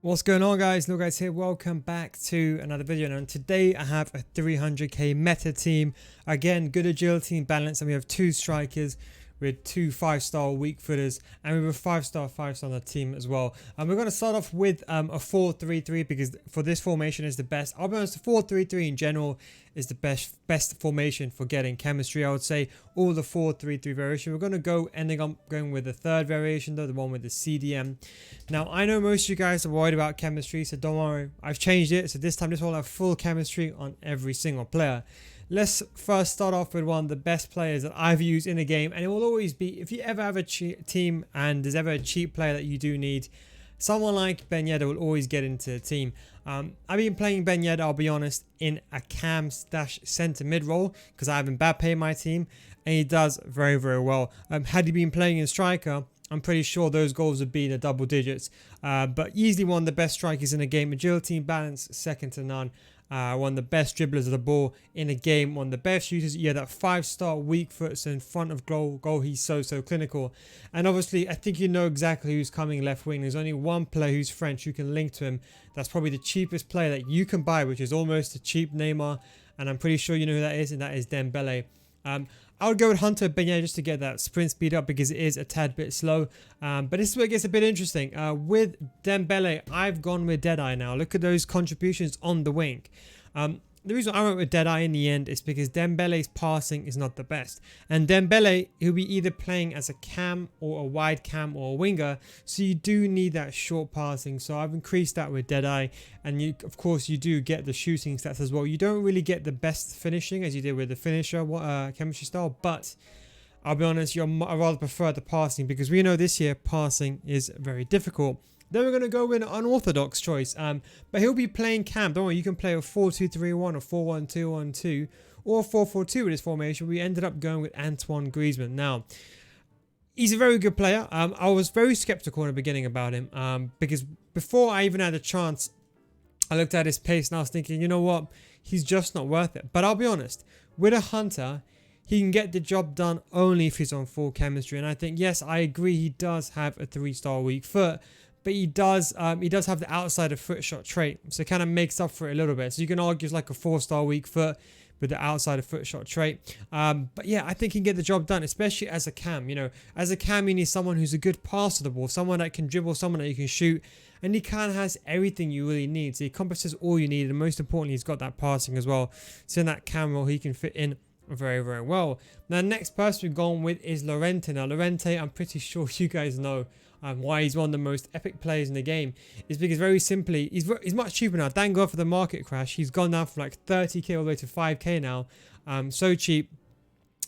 What's going on, guys? Look, guys here, welcome back to another video. And today I have a 300k meta team. Again, good agility and balance, and we have two strikers with two 5-star weak footers, and we have a 5-star on the team as well. And we're going to start off with a 4-3-3 because for this formation is the best. I'll be honest, the 4-3-3 in general is the best formation for getting chemistry. I would say all the 4-3-3 variation. We're going to go ending up going with the third variation though, the one with the CDM. Now I know most of you guys are worried about chemistry, so don't worry, I've changed it. So this time this will have full chemistry on every single player. Let's first start off with one of the best players that I've used in the game, and it will always be, if you ever have a team and there's ever a cheap player that you do need, someone like Ben Yedder will always get into the team. I've been playing Ben Yedder, I'll be honest, in a cam/centre mid role because I have Mbappe in my team, and he does very, very well. Had he been playing in striker, I'm pretty sure those goals would be in the double digits. But easily one of the best strikers in the game. Agility and balance, second to none. One of the best dribblers of the ball in the game, one of the best shooters. Yeah, that 5-star weak foot, so in front of goal he's so clinical. And obviously I think you know exactly who's coming left wing. There's only one player who's French who can link to him. That's probably the cheapest player that you can buy, which is almost a cheap Neymar, and I'm pretty sure you know who that is, and that is Dembele. I would go with Hunter Ben Yedder just to get that sprint speed up because it is a tad bit slow. But this is where it gets a bit interesting. With Dembele, I've gone with Deadeye now. Look at those contributions on the wing. The reason I went with Deadeye in the end is because Dembele's passing is not the best. And Dembele, he'll be either playing as a cam or a wide cam or a winger. So you do need that short passing. So I've increased that with Deadeye. And of course, you do get the shooting stats as well. You don't really get the best finishing as you did with the finisher chemistry style. But I'll be honest, I rather prefer the passing because we know this year passing is very difficult. Then we're going to go with an unorthodox choice, but he'll be playing cam. Don't worry, you can play a 4-2-3-1 or 4-1-2-1-2 or 4-4-2 with this formation. We ended up going with Antoine Griezmann. Now, he's a very good player. I was very skeptical in the beginning about him because before I even had a chance, I looked at his pace and I was thinking, you know what, he's just not worth it. But I'll be honest, with a Hunter, he can get the job done only if he's on full chemistry. And I think, yes, I agree, he does have a 3-star weak foot. But he does have the outside of foot shot trait, so it kind of makes up for it a little bit. So you can argue it's like a 4-star weak foot with the outside of foot shot trait. But yeah, I think he can get the job done, especially as a cam. You know, as a cam, you need someone who's a good passer of the ball, someone that can dribble, someone that you can shoot, and he kind of has everything you really need. So he encompasses all you need, and most importantly, he's got that passing as well. So in that cam role, he can fit in very, very well. Now, next person we've gone with is Lorente. Now, Lorente, I'm pretty sure you guys know why he's one of the most epic players in the game. Is because very simply, he's much cheaper now. Thank God for the market crash. He's gone down from like 30k all the way to 5k now. So cheap.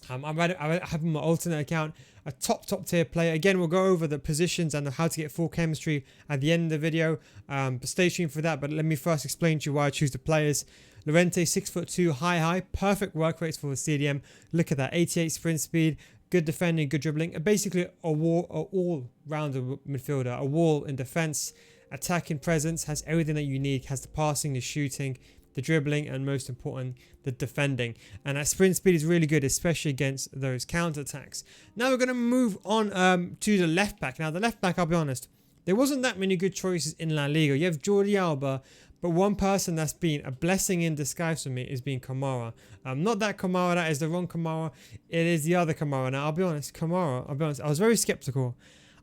I have him on my alternate account. A top tier player. Again, we'll go over the positions and how to get full chemistry at the end of the video. But stay tuned for that. But let me first explain to you why I choose the players. Lorente, 6'2", high, perfect work rates for the CDM. Look at that, 88 sprint speed, good defending, good dribbling. Basically a all-rounder midfielder, a wall in defense, attacking presence, has everything that you need, has the passing, the shooting, the dribbling, and most important, the defending. And that sprint speed is really good, especially against those counter-attacks. Now we're going to move on to the left back. Now the left back, I'll be honest, there wasn't that many good choices in La Liga. You have Jordi Alba, but one person that's been a blessing in disguise for me is being Kamara. Not that Kamara, that is the wrong Kamara. It is the other Kamara. Now, I'll be honest, I was very skeptical.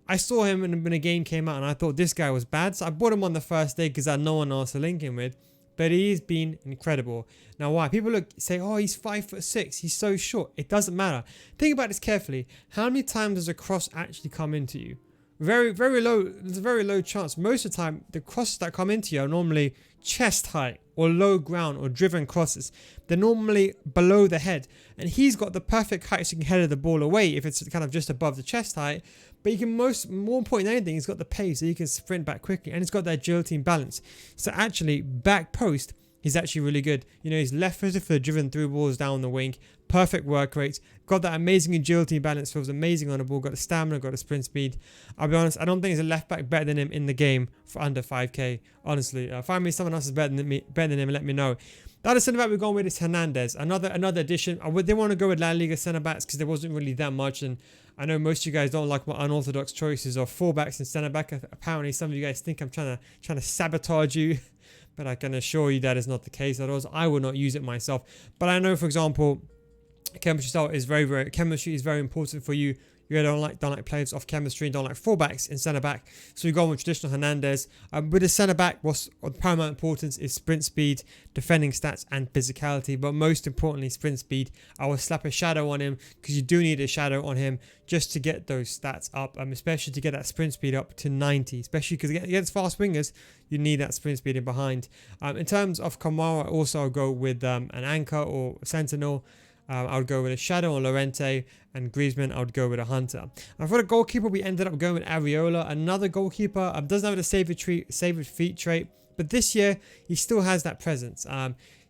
I saw him when a game came out and I thought this guy was bad. So I bought him on the first day because I had no one else to link him with. But he's been incredible. Now, why? People say, oh, he's 5'6". He's so short. It doesn't matter. Think about this carefully. How many times does a cross actually come into you? Very, very low. There's a very low chance. Most of the time, the crosses that come into you are normally chest height or low ground or driven crosses. They're normally below the head. And he's got the perfect height so he can header the ball away if it's kind of just above the chest height. But you can more important than anything, he's got the pace so you can sprint back quickly. And he's got that agility and balance. So actually, back post, he's actually really good. You know, he's left-footed for driven through balls down the wing. Perfect work rates. Got that amazing agility and balance. Feels amazing on the ball. Got the stamina. Got the sprint speed. I'll be honest, I don't think there's a left back better than him in the game for under 5k. Honestly, find me someone else is better than him and let me know. The other centre back we're going with is Hernandez. Another addition. I didn't want to go with La Liga centre backs because there wasn't really that much, and I know most of you guys don't like my unorthodox choices of fullbacks and centre back. Apparently, some of you guys think I'm trying to sabotage you, but I can assure you that is not the case. Otherwise, I will not use it myself. But I know, for example, chemistry is very important for you. You don't like players off chemistry and don't like fullbacks in centre back. So you go on with traditional Hernandez. With the centre back, what's of paramount importance is sprint speed, defending stats, and physicality. But most importantly, sprint speed. I will slap a shadow on him because you do need a shadow on him just to get those stats up, especially to get that sprint speed up to 90. Especially because against fast wingers, you need that sprint speed in behind. In terms of Kamara, also I'll go with an anchor or sentinel. I would go with a shadow on Lorente, and Griezmann I would go with a hunter. And for the goalkeeper, we ended up going with Areola, another goalkeeper. Doesn't have the saved feet trait, but this year he still has that presence.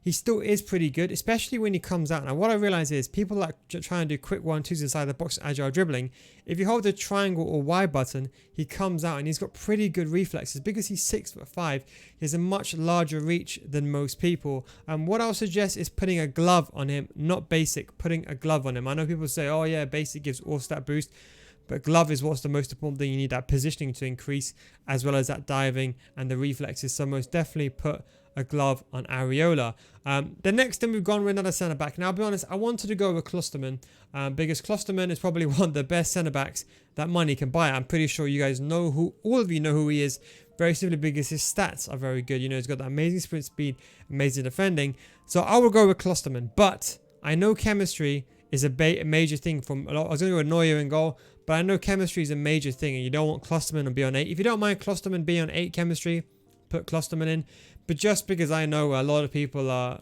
He still is pretty good, especially when he comes out. Now, what I realize is people like trying to do quick 1-2s inside the box, agile dribbling. If you hold the triangle or Y button, he comes out and he's got pretty good reflexes. Because he's 6'5", he has a much larger reach than most people. What I'll suggest is putting a glove on him, not basic. Putting a glove on him. I know people say, "Oh yeah, basic gives all stat boost." But glove is what's the most important thing. You need that positioning to increase, as well as that diving and the reflexes. So most definitely put a glove on Areola. The next thing we've gone with another centre back. Now I'll be honest, I wanted to go with Klosterman because Klosterman is probably one of the best centre backs that money can buy. I'm pretty sure you guys know all of you know who he is. Very simply because his stats are very good. You know, he's got that amazing sprint speed, amazing defending. So I will go with Klosterman. But I know chemistry is a major thing from a lot. I was going to go with Neuer in goal, but I know chemistry is a major thing, and you don't want Klosterman to be on 8. If you don't mind Klosterman being on 8 chemistry, put Klosterman in. But just because I know a lot of people are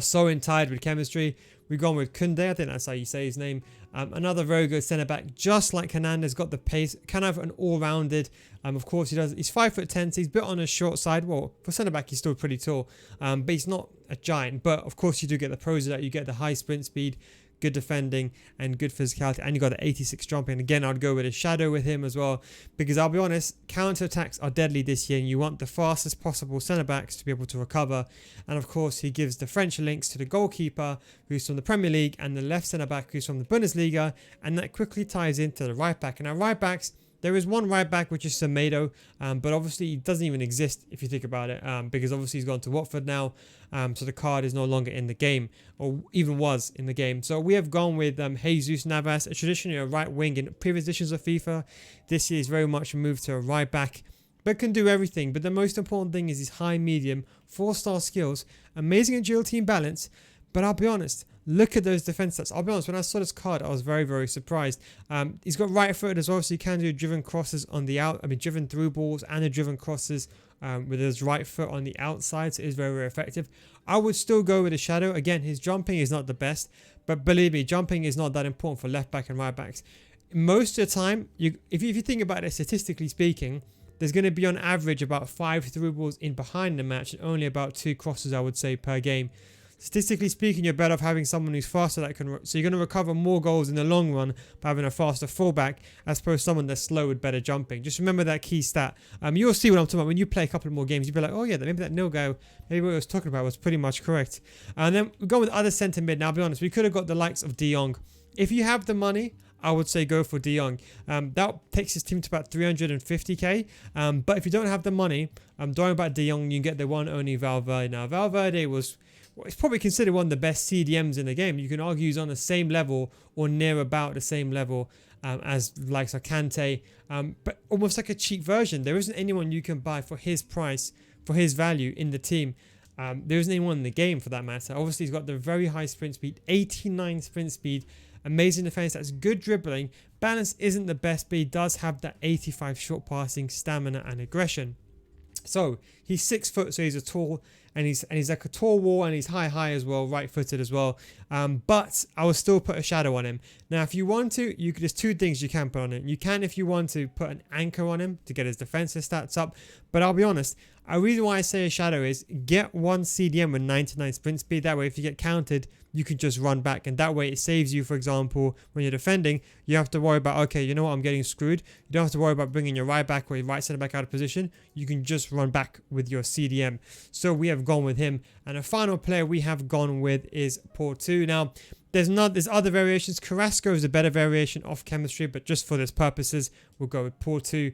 so entitled with chemistry, we've gone with Koundé. I think that's how you say his name. Another very good centre back, just like Hernandez, got the pace, kind of an all-rounded. Of course, he's 5'10", so he's a bit on the short side. Well, for centre back, he's still pretty tall, but he's not a giant. But of course, you do get the pros of that. You get the high sprint speed, good defending, and good physicality, and you got the 86 jumping. Again, I'd go with a shadow with him as well, because I'll be honest, counter attacks are deadly this year, and you want the fastest possible centre backs to be able to recover. And of course, he gives the French links to the goalkeeper, who's from the Premier League, and the left centre back, who's from the Bundesliga, and that quickly ties into the right back. And our right backs, there is one right back, which is Semedo, but obviously he doesn't even exist if you think about it, because obviously he's gone to Watford now, so the card is no longer in the game, or even was in the game. So we have gone with Jesus Navas, traditionally a right wing in previous editions of FIFA. This year is very much moved to a right back, but can do everything. But the most important thing is his high medium, 4-star skills, amazing agility and balance. But I'll be honest, look at those defense stats. I'll be honest, when I saw this card, I was very, very surprised. He's got right footed as well, so he can do driven crosses on the driven through balls and the driven crosses with his right foot on the outside, so it is very, very effective. I would still go with a shadow. Again, his jumping is not the best, but believe me, jumping is not that important for left back and right backs. Most of the time, if you think about it statistically speaking, there's going to be on average about 5 through balls in behind the match and only about 2 crosses, I would say, per game. Statistically speaking, you're better off having someone who's faster so you're going to recover more goals in the long run by having a faster fullback as opposed to someone that's slow with better jumping. Just remember that key stat. You'll see what I'm talking about when you play a couple more games. You'll be like, oh yeah, maybe that nil guy, maybe what I was talking about was pretty much correct. And then we go with other centre mid. Now, I'll be honest, we could have got the likes of De Jong. If you have the money, I would say go for De Jong. That takes his team to about 350k. But if you don't have the money, don't worry about De Jong. You can get the one only Valverde. Now, Valverde was... Well, it's probably considered one of the best CDMs in the game. You can argue he's on the same level or near about the same level as likes of Kante, but almost like a cheap version. There isn't anyone you can buy for his price, for his value in the team. There isn't anyone in the game for that matter. Obviously, he's got the very high sprint speed, 89 sprint speed, amazing defense, that's good dribbling. Balance isn't the best, but he does have that 85 short passing, stamina, and aggression. So he's 6 foot, so he's a tall, and he's like a tall wall, and he's high as well, right-footed as well. But I will still put a shadow on him. Now, if you want to, there's 2 things you can put on it. You can, if you want to, put an anchor on him to get his defensive stats up. But I'll be honest, a reason why I say a shadow is get one CDM with 99 sprint speed. That way, if you get counted, you can just run back, and that way it saves you. For example, when you're defending, you have to worry about, okay, you know what, I'm getting screwed. You don't have to worry about bringing your right back or your right center back out of position. You can just run back with your CDM. So we have gone with him. And the final player we have gone with is Porto. Now, there's other variations. Carrasco is a better variation of chemistry, but just for this purposes, we'll go with Porto.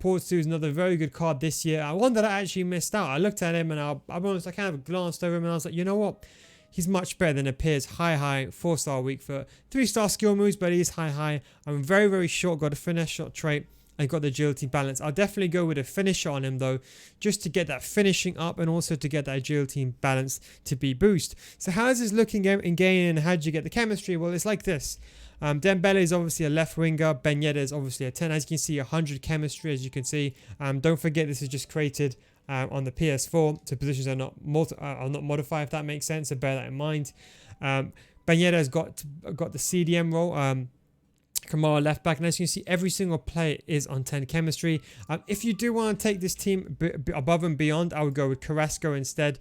Porto is another very good card this year. One that I actually missed out. I looked at him and I'll be honest, I kind of glanced over him and I was like, you know what? He's much better than appears. High, 4-star weak foot, 3-star skill moves, but he's high. I'm very, very short. Got a finesse shot trait. I got the agility balance. I'll definitely go with a finisher on him though, just to get that finishing up and also to get that agility balance to be boost. So how is this looking in game, and how did you get the chemistry? Well, it's like this. Dembele is obviously a left winger. Ben Yedder is obviously a 10. As you can see, 100 chemistry, as you can see. Don't forget, this is just created on the PS4, so positions are not modified, if that makes sense, so bear that in mind. Ben Yedder has got the CDM role. Kamara left back, and as you can see, every single player is on 10 chemistry. If you do want to take this team above and beyond, I would go with Carrasco instead,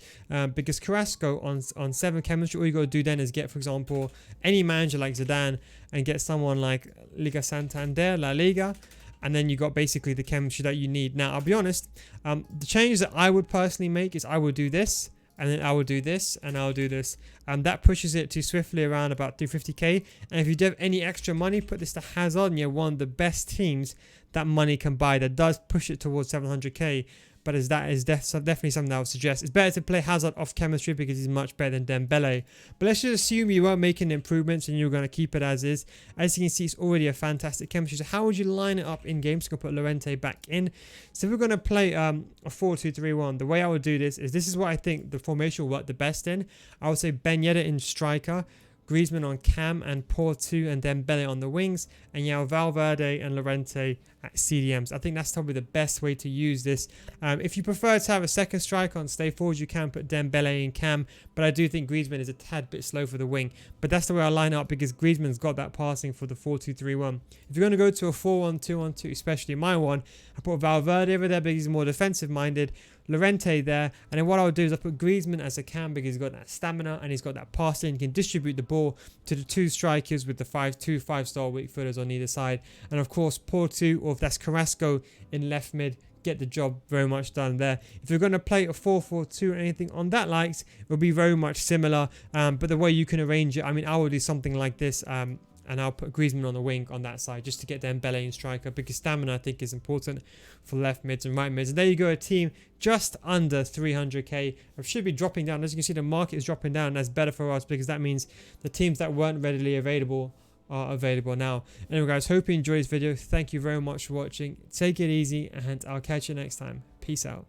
because Carrasco on 7 chemistry, all you got to do then is get, for example, any manager like Zidane and get someone like Liga Santander, La Liga, and then you got basically the chemistry that you need. Now, I'll be honest, the changes that I would personally make is I would do this, and then I will do this, and I'll do this. That pushes it to swiftly around about 350k. And if you do have any extra money, put this to Hazard, and you're one of the best teams that money can buy. That does push it towards 700k. But that is definitely something I would suggest. It's better to play Hazard off chemistry because he's much better than Dembele. But let's just assume you weren't making improvements and you're going to keep it as is. As you can see, it's already a fantastic chemistry. So how would you line it up in game? So we're going to put Lorente back in. So if we're going to play a 4-2-3-1, the way I would do this is what I think the formation will work the best in. I would say Ben Yedder in striker, Griezmann on cam, and Porto and Dembele on the wings, and you have Valverde and Lorente at CDMs. I think that's probably the best way to use this. If you prefer to have a second striker on stay forward, you can put Dembele in cam, but I do think Griezmann is a tad bit slow for the wing. But that's the way I line up because Griezmann's got that passing for the 4-2-3-1. If you're going to go to a 4-1-2-1-2, especially my one, I put Valverde over there because he's more defensive minded, Lorente there, and then what I'll do is I put Griezmann as a cam because he's got that stamina and he's got that passing. He can distribute the ball to the 2 strikers with the 5-star weak footers on either side, and of course Porto, or if that's Carrasco in left mid, get the job very much done there. If you're going to play a 4-4-2 or anything on that likes, it will be very much similar, but the way you can arrange it, I mean, I will do something like this, and I'll put Griezmann on the wing on that side just to get Dembele in striker, because stamina I think is important for left mids and right mids. And there you go, a team just under 300k. It should be dropping down. As you can see, the market is dropping down. That's better for us because that means the teams that weren't readily available are available now. Anyway guys, hope you enjoyed this video. Thank you very much for watching. Take it easy and I'll catch you next time. Peace out.